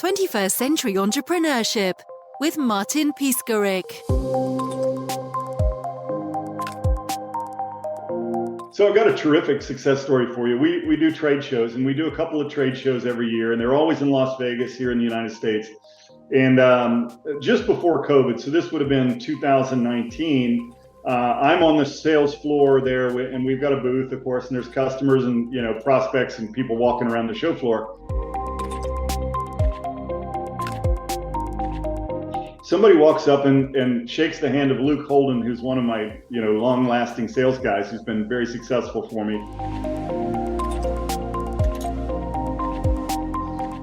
21st Century Entrepreneurship with Martin Piskarik. So I've got a terrific success story for you. We do trade shows, and we do a couple of trade shows every year, and they're always in Las Vegas here in the United States. And just before COVID, so this would have been 2019, I'm on the sales floor there, and we've got a booth, of course, and there's customers and prospects and people walking around the show floor. Somebody walks up and shakes the hand of Luke Holden, who's one of my long-lasting sales guys who's been very successful for me.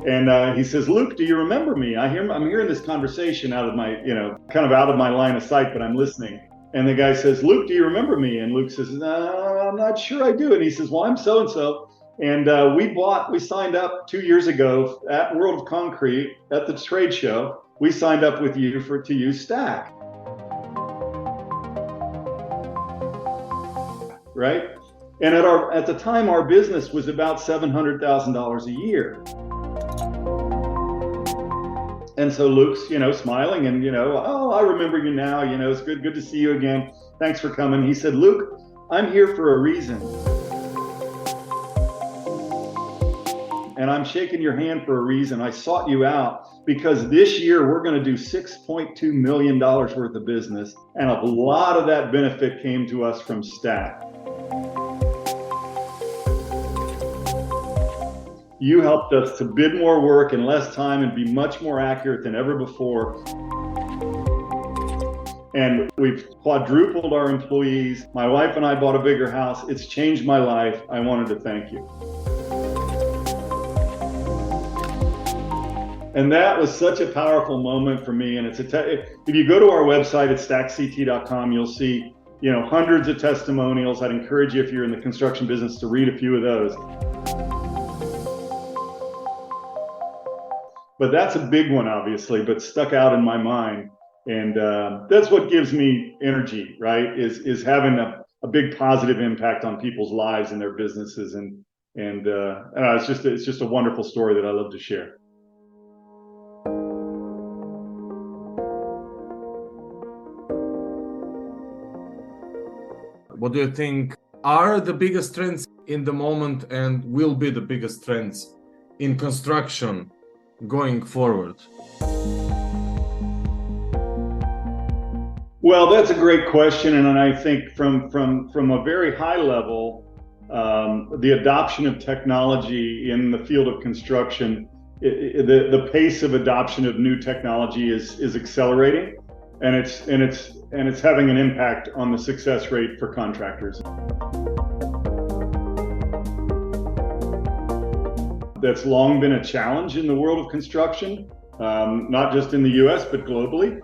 And he says, "Luke, do you remember me? I'm hearing this conversation out of my, kind of out of my line of sight, but I'm listening." And the guy says, "Luke, do you remember me?" And Luke says, "No, I'm not sure I do." And he says, "Well, I'm so-and-so. And we signed up 2 years ago at World of Concrete at the trade show. We signed up with you to use Stack." Right? And at the time, our business was about $700,000 a year. And so Luke's, smiling and, "Oh, I remember you now. It's good to see you again. Thanks for coming." He said, "Luke, I'm here for a reason. And I'm shaking your hand for a reason. I sought you out because this year we're going to do $6.2 million worth of business. And a lot of that benefit came to us from Stack. You helped us to bid more work in less time and be much more accurate than ever before. And we've quadrupled our employees. My wife and I bought a bigger house. It's changed my life. I wanted to thank you." And that was such a powerful moment for me. And if you go to our website at stackct.com, you'll see, hundreds of testimonials. I'd encourage you, if you're in the construction business, to read a few of those. But that's a big one, obviously, but stuck out in my mind. And that's what gives me energy, right? Is having a big positive impact on people's lives and their businesses. And it's just a wonderful story that I love to share. What do you think are the biggest trends in the moment and will be the biggest trends in construction going forward? Well, that's a great question. And I think from a very high level, the adoption of technology in the field of construction, the pace of adoption of new technology is accelerating, and it's having an impact on the success rate for contractors. That's long been a challenge in the world of construction, not just in the US, but globally,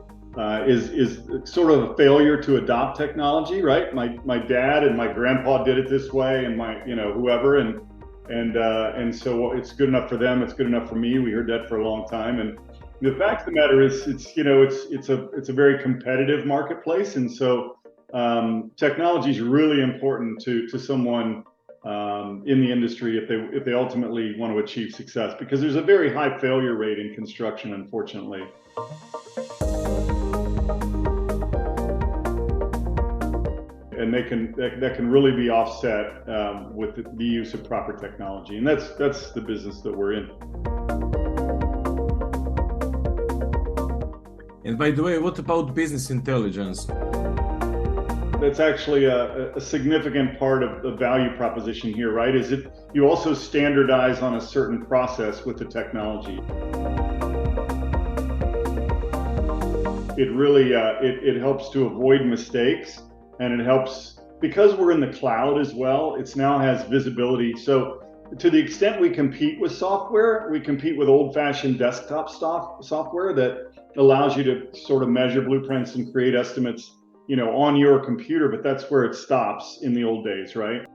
is sort of a failure to adopt technology, right? My dad and my grandpa did it this way, and my, whoever, and so it's good enough for them, it's good enough for me. We heard that for a long time. And the fact of the matter is, it's a very competitive marketplace, and so technology is really important to someone in the industry if they ultimately want to achieve success, because there's a very high failure rate in construction, unfortunately. And that can really be offset with the use of proper technology, and that's the business that we're in. And by the way, what about business intelligence? That's actually a significant part of the value proposition here, right? Is it you also standardize on a certain process with the technology. It really it helps to avoid mistakes, and it helps because we're in the cloud as well. It now has visibility. So to the extent we compete with software, we compete with old-fashioned desktop software that allows you to sort of measure blueprints and create estimates, on your computer, but that's where it stops in the old days, right?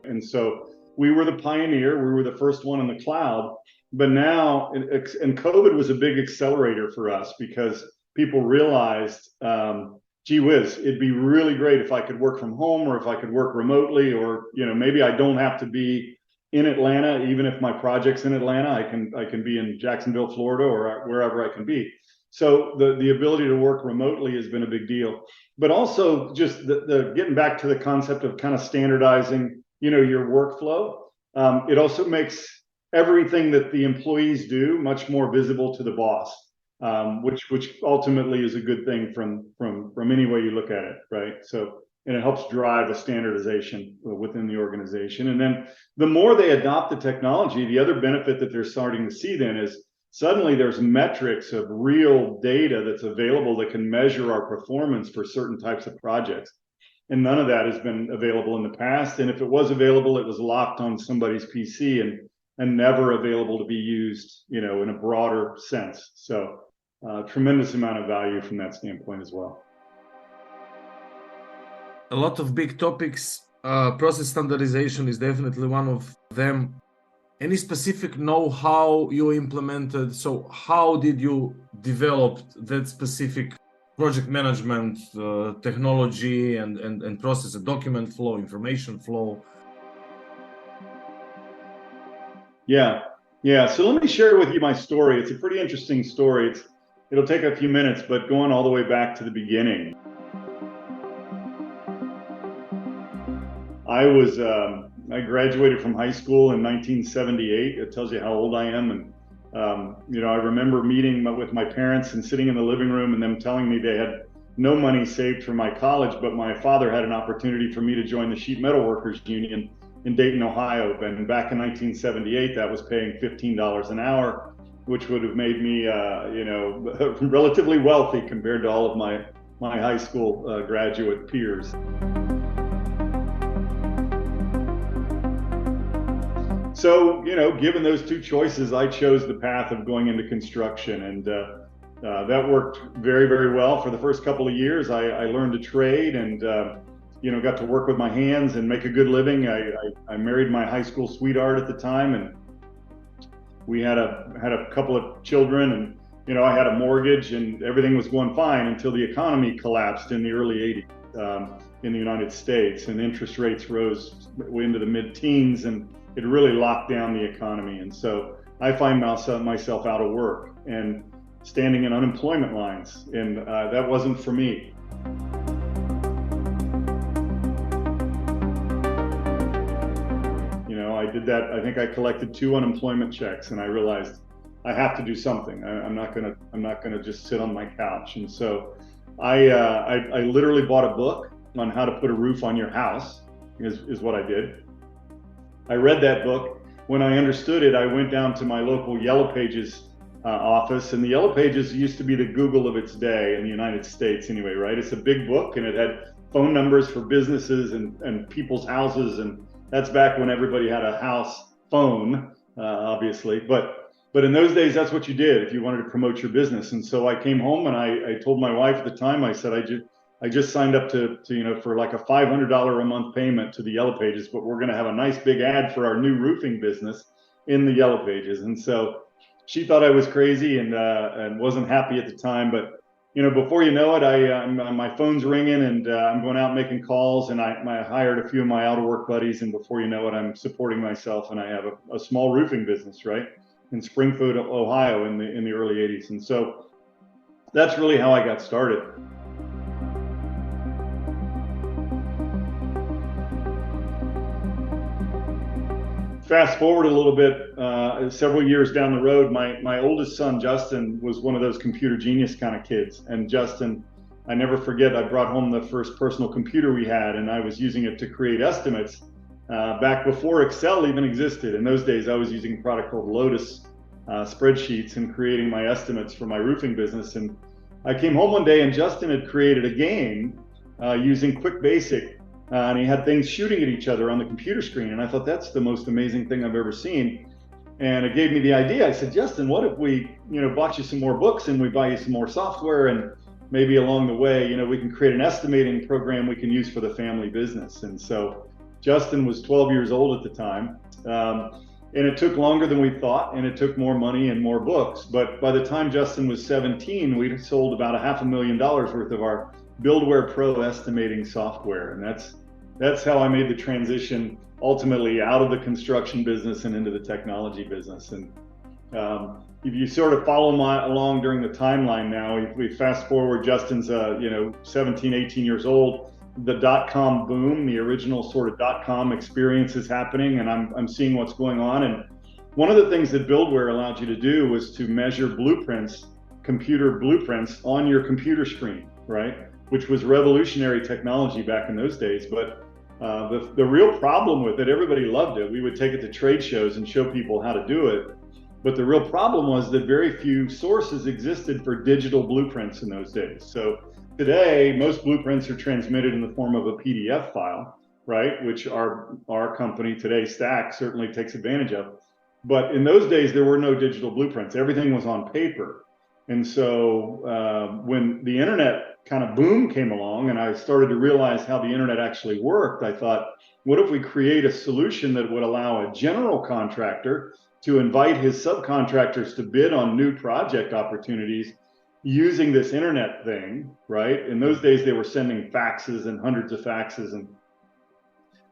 And so we were the pioneer, we were the first one in the cloud, but now, and COVID was a big accelerator for us because people realized gee whiz, it'd be really great if I could work from home, or if I could work remotely, or, maybe I don't have to be in Atlanta. Even if my project's in Atlanta, I can be in Jacksonville, Florida, or wherever I can be. So the ability to work remotely has been a big deal. But also just the getting back to the concept of kind of standardizing, your workflow. It also makes everything that the employees do much more visible to the boss, which ultimately is a good thing from any way you look at it, right? So, and it helps drive a standardization within the organization. And then the more they adopt the technology, the other benefit that they're starting to see then is suddenly there's metrics of real data that's available that can measure our performance for certain types of projects. And none of that has been available in the past. And if it was available, it was locked on somebody's PC and never available to be used, in a broader sense. So tremendous amount of value from that standpoint as well. A lot of big topics. Process standardization is definitely one of them. Any specific know-how you implemented? So how did you develop that specific project management technology and process, a document flow, information flow? Yeah. So let me share with you my story. It's a pretty interesting story. It'll take a few minutes, but going all the way back to the beginning. I graduated from high school in 1978. It tells you how old I am. And, I remember meeting with my parents and sitting in the living room and them telling me they had no money saved for my college, but my father had an opportunity for me to join the Sheet Metal Workers Union in Dayton, Ohio. And back in 1978, that was paying $15 an hour, which would have made me, relatively wealthy compared to all of my high school graduate peers. So, given those two choices, I chose the path of going into construction, and that worked very, very well. For the first couple of years, I learned a trade and, got to work with my hands and make a good living. I married my high school sweetheart at the time, and we had a couple of children, and, I had a mortgage, and everything was going fine until the economy collapsed in the early 80s in the United States, and interest rates rose into the mid-teens, and it really locked down the economy. And so I find myself out of work and standing in unemployment lines, and that wasn't for me. I did that. I think I collected 2 unemployment checks, and I realized I have to do something. I'm not gonna just sit on my couch. And so I literally bought a book on how to put a roof on your house, is what I did. I read that book. When I understood it, I went down to my local Yellow Pages office, and the Yellow Pages used to be the Google of its day in the United States anyway, right? It's a big book, and it had phone numbers for businesses and people's houses, and that's back when everybody had a house phone, obviously. But in those days, that's what you did if you wanted to promote your business. And so I came home and I told my wife at the time, I said, I just signed up to for like a $500 a month payment to the Yellow Pages, but we're going to have a nice big ad for our new roofing business in the Yellow Pages. And so she thought I was crazy and wasn't happy at the time. But before you know it, my phone's ringing, and I'm going out making calls, and I hired a few of my out of work buddies, and before you know it, I'm supporting myself, and I have a small roofing business, right, in Springfield, Ohio, in the early 80s. And so that's really how I got started. Fast forward a little bit, several years down the road, my oldest son, Justin, was one of those computer genius kind of kids. And Justin, I never forget, I brought home the first personal computer we had, and I was using it to create estimates back before Excel even existed. In those days, I was using a product called Lotus spreadsheets and creating my estimates for my roofing business. And I came home one day, and Justin had created a game using Quick Basic. And he had things shooting at each other on the computer screen. And I thought, that's the most amazing thing I've ever seen. And it gave me the idea. I said, Justin, what if we, bought you some more books and we buy you some more software, and maybe along the way, we can create an estimating program we can use for the family business. And so Justin was 12 years old at the time. And it took longer than we thought, and it took more money and more books. But by the time Justin was 17, we'd sold about $500,000 worth of our Buildware Pro estimating software. And that's how I made the transition ultimately out of the construction business and into the technology business. And if you sort of follow along during the timeline now, if we fast forward, Justin's 17, 18 years old, the dot-com boom, the original sort of dot-com experience is happening, and I'm seeing what's going on. And one of the things that Buildware allowed you to do was to measure blueprints, computer blueprints on your computer screen, right? Which was revolutionary technology back in those days. But the real problem with it, everybody loved it. We would take it to trade shows and show people how to do it. But the real problem was that very few sources existed for digital blueprints in those days. So today, most blueprints are transmitted in the form of a PDF file, right? Which our company today, Stack, certainly takes advantage of. But in those days, there were no digital blueprints. Everything was on paper. And so when the internet kind of boom came along and I started to realize how the internet actually worked, I thought, what if we create a solution that would allow a general contractor to invite his subcontractors to bid on new project opportunities using this internet thing, right? In those days, they were sending faxes and hundreds of faxes. And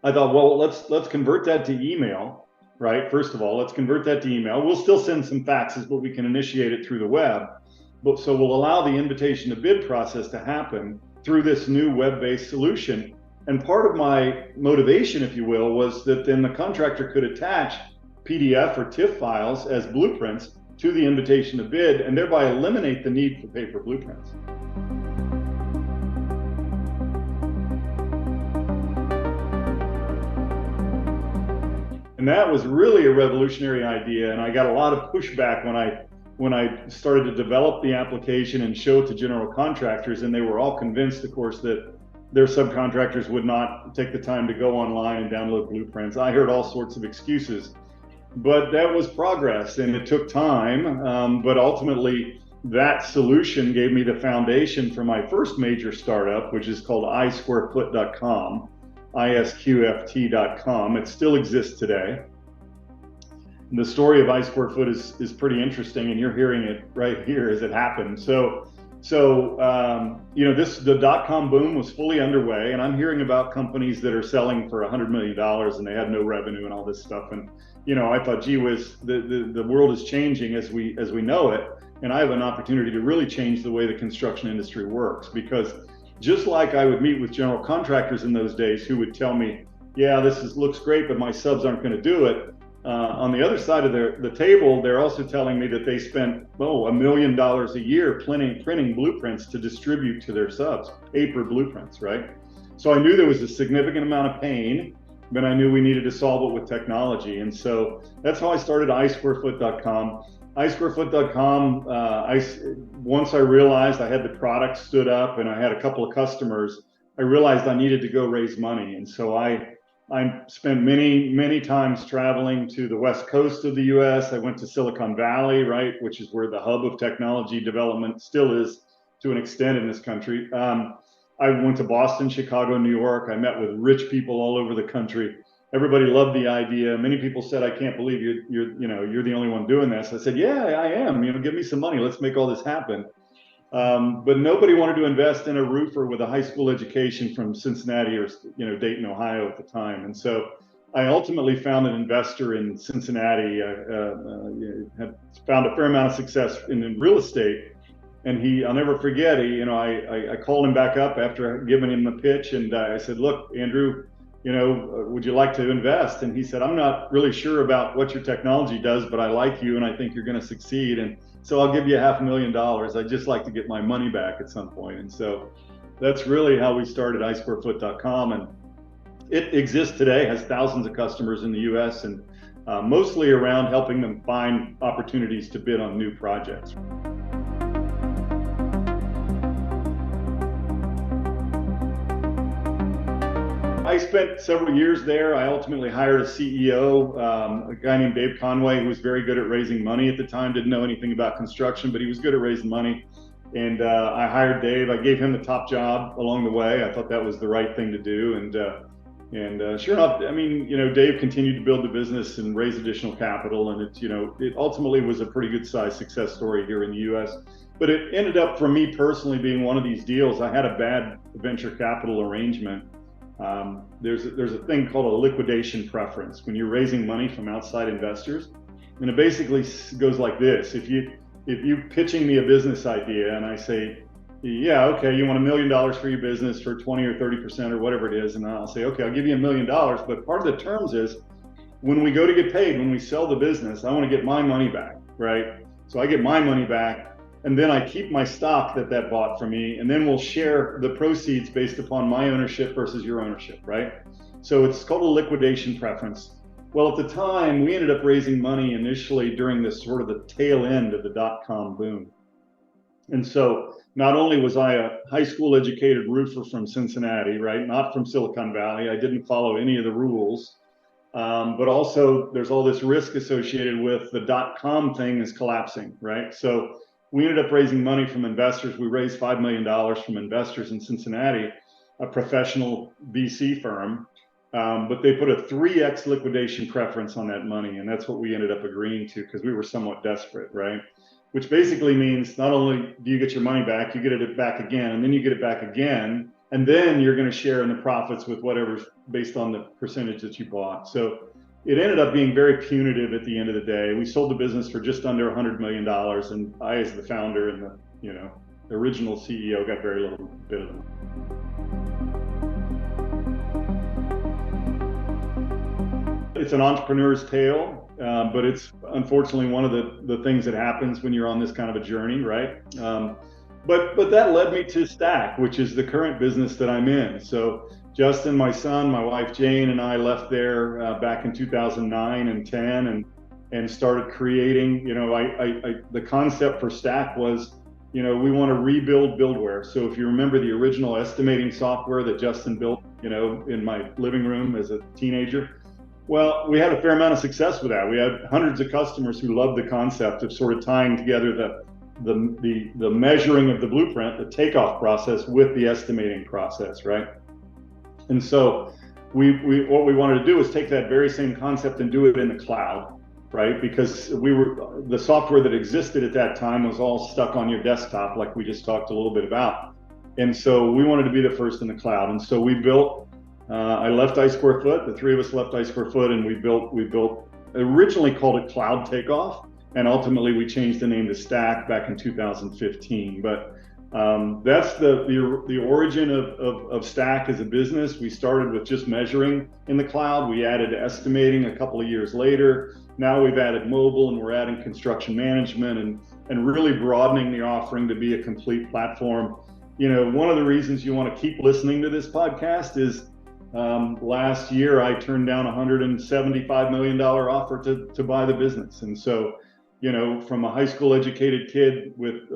I thought, well, let's convert that to email, right? First of all, let's convert that to email. We'll still send some faxes, but we can initiate it through the web. But so we'll allow the invitation to bid process to happen through this new web-based solution. And part of my motivation, if you will, was that then the contractor could attach PDF or TIFF files as blueprints to the invitation to bid and thereby eliminate the need for paper blueprints. And that was really a revolutionary idea, and I got a lot of pushback when I started to develop the application and show it to general contractors, and they were all convinced, of course, that their subcontractors would not take the time to go online and download blueprints. I heard all sorts of excuses. But that was progress, and it took time. But ultimately, that solution gave me the foundation for my first major startup, which is called isquarefoot.com, isqft.com. It still exists today. And the story of iSquarefoot is pretty interesting, and you're hearing it right here as it happened. So the dot-com boom was fully underway, and I'm hearing about companies that are selling for $100 million and they have no revenue and all this stuff. And I thought, gee whiz, the world is changing as we know it, and I have an opportunity to really change the way the construction industry works. Because just like I would meet with general contractors in those days who would tell me, yeah, looks great, but my subs aren't going to do it. On the other side of the table, they're also telling me that they spent $1 million a year printing blueprints to distribute to their subs, paper blueprints, right? So I knew there was a significant amount of pain, but I knew we needed to solve it with technology. And so that's how I started isquarefoot.com. isquarefoot.com, once I realized I had the product stood up and I had a couple of customers, I realized I needed to go raise money. And so I spent many times traveling to the West Coast of the US. I went to Silicon Valley, right, which is where the hub of technology development still is to an extent in this country. I went to Boston, Chicago, New York. I met with rich people all over the country. Everybody loved the idea. Many people said, I can't believe you're the only one doing this. I said, yeah, I am. Give me some money. Let's make all this happen. But nobody wanted to invest in a roofer with a high school education from Cincinnati or Dayton, Ohio at the time. And so I ultimately found an investor in Cincinnati. Had found a fair amount of success in real estate. And I'll never forget, I called him back up after giving him the pitch, and I said, look, Andrew, would you like to invest? And he said, I'm not really sure about what your technology does, but I like you and I think you're going to succeed. And so I'll give you $500,000. I'd just like to get my money back at some point. And so that's really how we started iSquarefoot.com. And it exists today, has thousands of customers in the US, and mostly around helping them find opportunities to bid on new projects. I spent several years there. I ultimately hired a CEO, a guy named Dave Conway, who was very good at raising money at the time, didn't know anything about construction, but he was good at raising money. And I hired Dave. I gave him the top job along the way. I thought that was the right thing to do. And And sure enough, I mean, Dave continued to build the business and raise additional capital, and it ultimately was a pretty good sized success story here in the U.S. But it ended up, for me personally, being one of these deals. I had a bad venture capital arrangement. There's a thing called a liquidation preference when you're raising money from outside investors, and it basically goes like this: if you pitching me a business idea, and I say, yeah, okay, you want $1 million for your business for 20 or 30% or whatever it is, and I'll say, okay, I'll give you $1 million, but part of the terms is when we go to get paid, when we sell the business, I want to get my money back, right? So I get my money back, and then I keep my stock that bought for me, and then we'll share the proceeds based upon my ownership versus your ownership, right? So it's called a liquidation preference. Well, at the time, we ended up raising money initially during this sort of the tail end of the dot-com boom. And so not only was I a high school educated roofer from Cincinnati, right, not from Silicon Valley, I didn't follow any of the rules, but also there's all this risk associated with the dot-com thing is collapsing, right? So we ended up raising money from investors. We raised $5 million from investors in Cincinnati, a professional VC firm, but they put a 3x liquidation preference on that money, and that's what we ended up agreeing to because we were somewhat desperate, right? Which basically means not only do you get your money back, you get it back again, and then you get it back again, and then you're going to share in the profits with whatever's based on the percentage that you bought. So it ended up being very punitive at the end of the day. We sold the business for just under $100 million, and I, as the founder and the original CEO, got very little bit of it. It's an entrepreneur's tale. But it's unfortunately one of the things that happens when you're on this kind of a journey, right? But that led me to Stack, which is the current business that I'm in. So Justin, my son, my wife Jane, and I left there back in 2009 and 10, and started creating. The concept for Stack was, we want to rebuild buildware. So if you remember the original estimating software that Justin built, in my living room as a teenager. Well, we had a fair amount of success with that. We had hundreds of customers who loved the concept of sort of tying together the measuring of the blueprint, the takeoff process, with the estimating process, right? And so what we wanted to do was take that very same concept and do it in the cloud, right? Because the software that existed at that time was all stuck on your desktop, like we just talked a little bit about. And so we wanted to be the first in the cloud. And so we built. I left I Square Foot. The three of us left I Square Foot, and we built. Originally called it Cloud Takeoff, and ultimately we changed the name to Stack back in 2015. But that's the origin of Stack as a business. We started with just measuring in the cloud. We added estimating a couple of years later. Now we've added mobile, and we're adding construction management, and really broadening the offering to be a complete platform. One of the reasons you want to keep listening to this podcast is. Last year, I turned down a $175 million offer to buy the business. And so, from a high school educated kid with,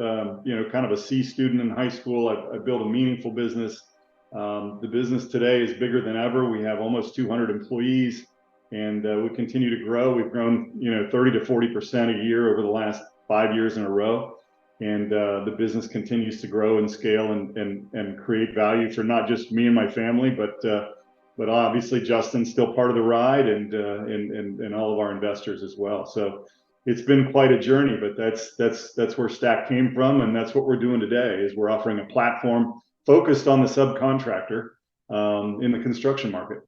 kind of a C student in high school, I built a meaningful business. The business today is bigger than ever. We have almost 200 employees, and we continue to grow. We've grown, 30 to 40% a year over the last 5 years in a row. And the business continues to grow and scale and create value for not just me and my family, but obviously Justin's still part of the ride, and all of our investors as well. So it's been quite a journey, but that's where Stack came from, and that's what we're doing today. Is we're offering a platform focused on the subcontractor in the construction market.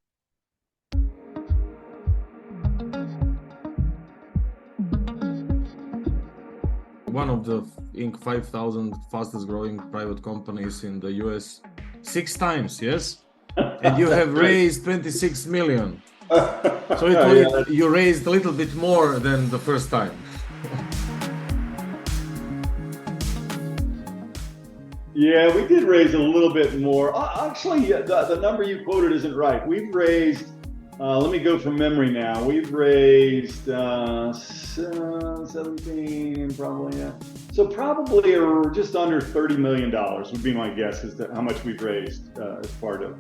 One of the Inc. 5,000 fastest growing private companies in the US 6 times, yes? And you have raised 26 million. So you raised a little bit more than the first time. Yeah, we did raise a little bit more. Actually, the number you quoted isn't right. We've raised, let me go from memory now. We've raised 17, probably, yeah. So probably just under $30 million would be my guess as to how much we've raised as part of,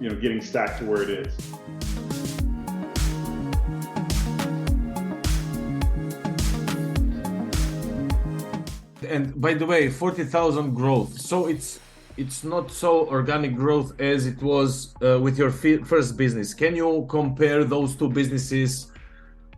getting Stack to where it is. And by the way, 40,000 growth. So it's it's not so organic growth as it was with your first business. Can you compare those two businesses?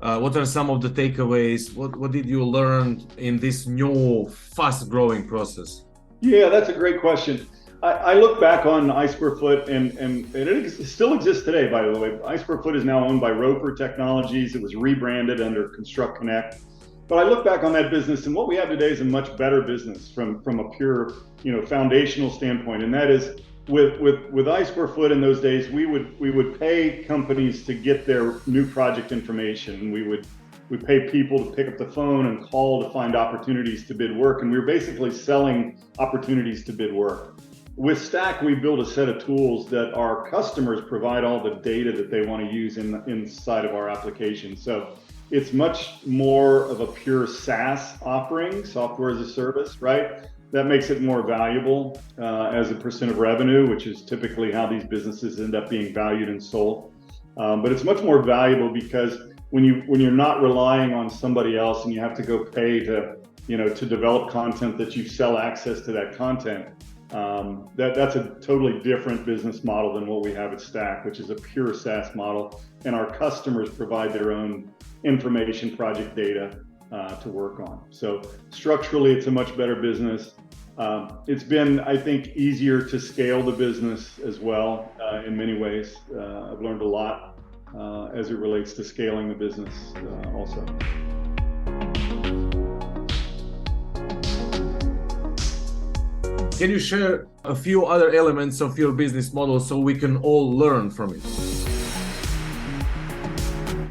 What are some of the takeaways? What did you learn in this new fast growing process? Yeah, that's a great question. I look back on iSquareFoot, and it still exists today, by the way. iSquareFoot is now owned by Roper Technologies. It was rebranded under Construct Connect. But I look back on that business, and what we have today is a much better business from a pure, foundational standpoint. And that is with iSquareFoot in those days, we would pay companies to get their new project information. We pay people to pick up the phone and call to find opportunities to bid work, and we were basically selling opportunities to bid work. With Stack, we built a set of tools that our customers provide all the data that they want to use inside of our application. So it's much more of a pure SaaS offering, software as a service, right? That makes it more valuable as a percent of revenue, which is typically how these businesses end up being valued and sold. But it's much more valuable because when you're not relying on somebody else and you have to go pay to develop content that you sell access to that content, that's a totally different business model than what we have at Stack, which is a pure SaaS model, and our customers provide their own information, project data to work on. So structurally, it's a much better business. It's been, I think, easier to scale the business as well in many ways. I've learned a lot as it relates to scaling the business also. Can you share a few other elements of your business model so we can all learn from it?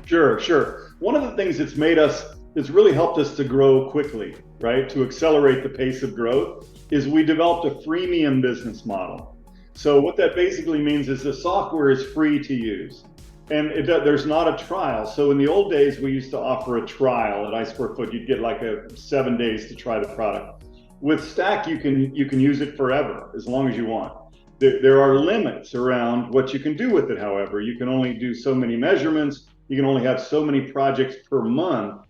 Sure. One of the things that's really helped us to grow quickly, right? To accelerate the pace of growth is we developed a freemium business model. So what that basically means is the software is free to use, and there's not a trial. So in the old days, we used to offer a trial at iSquareFoot. You'd get like 7 days to try the product. With Stack, you can use it forever, as long as you want. There are limits around what you can do with it, however. You can only do so many measurements, you can only have so many projects per month,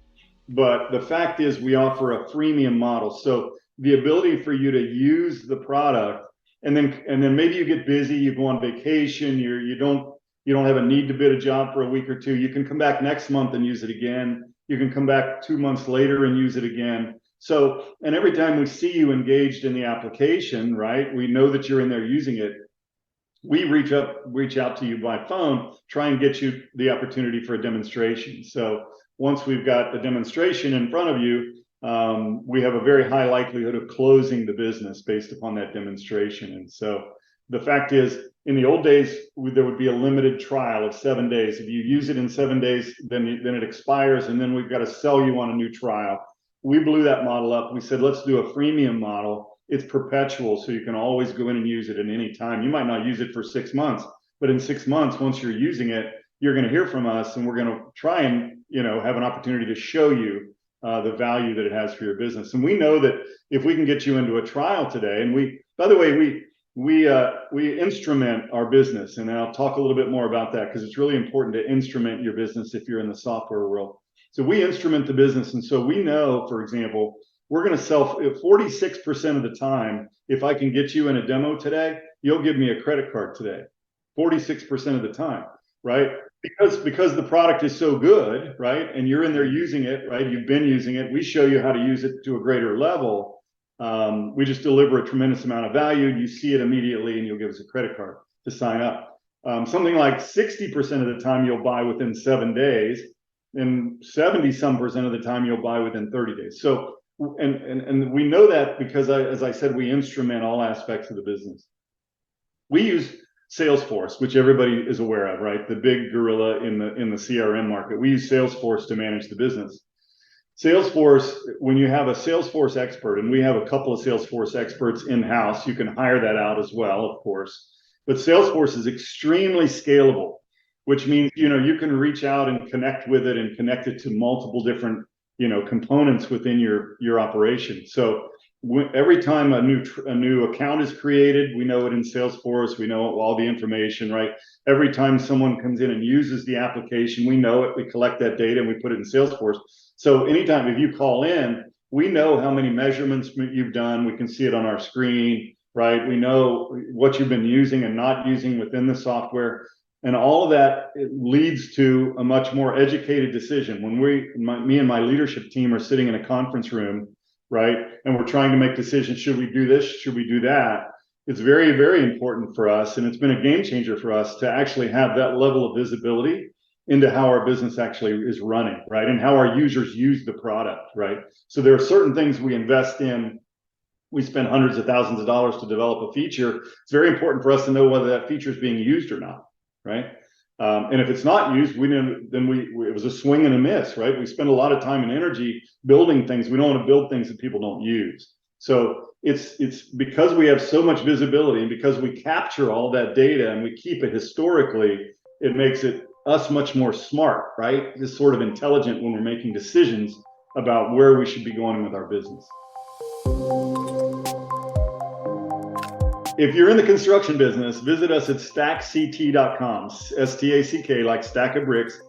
but the fact is we offer a freemium model. So the ability for you to use the product, and then maybe you get busy, you go on vacation, you don't have a need to bid a job for a week or two, you can come back next month and use it again. You can come back 2 months later and use it again. So, and every time we see you engaged in the application, right, we know that you're in there using it. We reach out to you by phone, try and get you the opportunity for a demonstration. So once we've got the demonstration in front of you, we have a very high likelihood of closing the business based upon that demonstration. And so the fact is, in the old days, there would be a limited trial of 7 days. If you use it in 7 days, then it expires, and then we've got to sell you on a new trial. We blew that model up. We said, let's do a freemium model. It's perpetual, so you can always go in and use it at any time. You might not use it for 6 months, but in 6 months, once you're using it, you're going to hear from us, and we're going to try and have an opportunity to show you the value that it has for your business. And we know that if we can get you into a trial today, and by the way, we instrument our business, and I'll talk a little bit more about that because it's really important to instrument your business if you're in the software world. So we instrument the business, and so we know, for example, we're going to sell 46% of the time. If I can get you in a demo today, you'll give me a credit card today. 46% of the time, right? Because the product is so good, right? And you're in there using it, right? You've been using it. We show you how to use it to a greater level. We just deliver a tremendous amount of value. You see it immediately, and you'll give us a credit card to sign up. Something like 60% of the time you'll buy within 7 days, and 70-some% of the time you'll buy within 30 days. So, and we know that because, as I said, we instrument all aspects of the business. We use Salesforce, which everybody is aware of, right? The big gorilla in the CRM market. We use Salesforce to manage the business. Salesforce, when you have a Salesforce expert, and we have a couple of Salesforce experts in-house, you can hire that out as well, of course. But Salesforce is extremely scalable, which means, you can reach out and connect with it and connect it to multiple different, components within your operation. So every time a new account is created, we know it in Salesforce, we know all the information, right? Every time someone comes in and uses the application, we know it, we collect that data and we put it in Salesforce. So anytime if you call in, we know how many measurements you've done, we can see it on our screen. right? We know what you've been using and not using within the software. And all of that, it leads to a much more educated decision. When me and my leadership team are sitting in a conference room, right, and we're trying to make decisions, should we do this, should we do that? It's very, very important for us, and it's been a game changer for us to actually have that level of visibility into how our business actually is running, right, and how our users use the product, right? So there are certain things we invest in. We spend hundreds of thousands of dollars to develop a feature. It's very important for us to know whether that feature is being used or not, right? And if it's not used, it was a swing and a miss, right? We spend a lot of time and energy building things. We don't want to build things that people don't use. So it's because we have so much visibility and because we capture all that data and we keep it historically, it makes us much more smart, right? Just sort of intelligent when we're making decisions about where we should be going with our business. If you're in the construction business, visit us at stackct.com, STACK, like stack of bricks,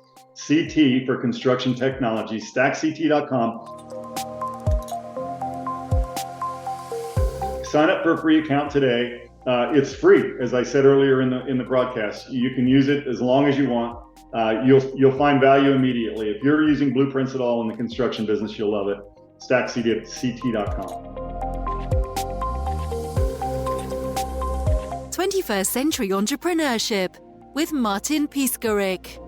CT for construction technology, stackct.com. Sign up for a free account today. It's free, as I said earlier in the broadcast. You can use it as long as you want. You'll find value immediately. If you're using blueprints at all in the construction business, you'll love it. stackct.com. 21st Century Entrepreneurship with Martin Piskarik.